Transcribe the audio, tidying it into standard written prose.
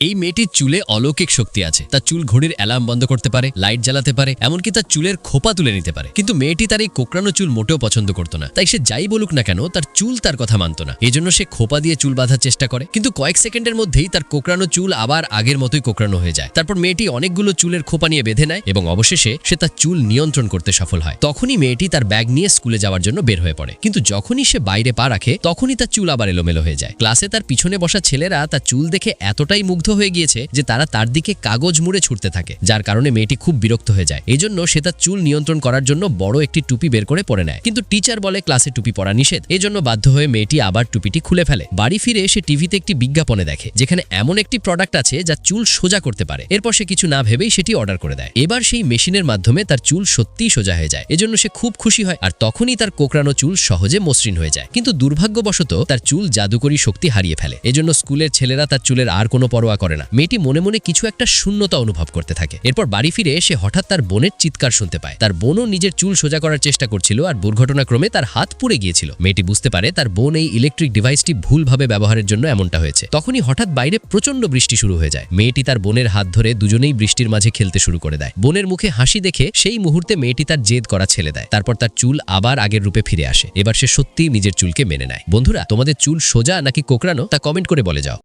এই মেয়েটির চুলে অলৌকিক শক্তি আছে। তার চুল ঘড়ির অ্যালার্ম বন্ধ করতে পারে, লাইট জ্বালাতে পারে, এমনকি তার চুলের খোপা তুলে নিতে পারে। কিন্তু মেয়েটি তার এই কোকড়ানো চুল মোটেও পছন্দ করত না। তাই সে যাই বলুক না কেন, তার চুল তার কথা মানত না। এজন্য সে খোপা দিয়ে চুল বাঁধার চেষ্টা করে, কিন্তু কয়েক সেকেন্ডের মধ্যেই তার কোকড়ানো চুল আবার আগের মতোই কোকড়ানো হয়ে যায়। তারপর মেয়েটি অনেকগুলো চুলের খোপা নিয়ে বেঁধে নেয় এবং অবশেষে সে তার চুল নিয়ন্ত্রণ করতে সফল হয়। তখনই মেয়েটি তার ব্যাগ নিয়ে স্কুলে যাওয়ার জন্য বের হয়ে পড়ে। কিন্তু যখনই সে বাইরে পা রাখে, তখনই তার চুল আবার এলোমেলো হয়ে যায়। ক্লাসে তার পিছনে বসা ছেলেরা তার চুল দেখে এতটাই মুগ্ধ হয়ে গিয়েছে যে তারা তার দিকে কাগজ মুড়ে ছুটতে থাকে, যার কারণে মেয়েটি খুব বিরক্ত হয়ে যায়। এজন্য সে তার চুল নিয়ন্ত্রণ করার জন্য বড় একটি টুপি বের করে পরে নেয়। কিন্তু টিচার বলে ক্লাসে টুপি পরা নিষেধ। এজন্য বাধ্য হয়ে মেয়েটি আবার টুপিটি খুলে ফেলে। বাড়ি ফিরে সে টিভিতে একটি বিজ্ঞাপনে দেখে যেখানে এমন একটি প্রোডাক্ট আছে যা চুল সোজা করতে পারে। এরপর সে কিছু না ভেবেই সেটি অর্ডার করে দেয়। এবার সেই মেশিনের মাধ্যমে তার চুল সত্যিই সোজা হয়ে যায়। এজন্য সে খুব খুশি হয়, আর তখনই তার কোকড়ানো চুল সহজে মসৃণ হয়ে যায়। কিন্তু দুর্ভাগ্যবশত তার চুল জাদুকরী শক্তি হারিয়ে ফেলে। এজন্য স্কুলের ছেলেরা তার চুলের আর কোনো পরোয়া করে না। মেয়েটি মনে মনে কিছু একটা শূন্যতা অনুভব করতে থাকে। এরপর বাড়ি ফিরে সে হঠাৎ তার বোনের চিৎকার শুনতে পায়। তার বোনও নিজের চুল সোজা করার চেষ্টা করছিল, আর দুর্ঘটনাক্রমে তার হাত পুড়ে গিয়েছিল। মেয়েটি বুঝতে পারে তার বোন এই ইলেকট্রিক ডিভাইসটি ভুলভাবে ব্যবহারের জন্য এমনটা হয়েছে। তখনই হঠাৎ বাইরে প্রচন্ড বৃষ্টি শুরু হয়ে যায়। মেয়েটি তার বোনের হাত ধরে দুজনেই বৃষ্টির মাঝে খেলতে শুরু করে দেয়। বোনের মুখে হাসি দেখে সেই মুহূর্তে মেয়েটি তার জেদ করা ছেড়ে দেয়। তারপর তার চুল আবার আগের রূপে ফিরে আসে। এবার সে সত্যিই নিজের চুলকে মেনে নেয়। বন্ধুরা, তোমাদের চুল সোজা নাকি কোকড়ানো তা কমেন্ট করে বলে যাও।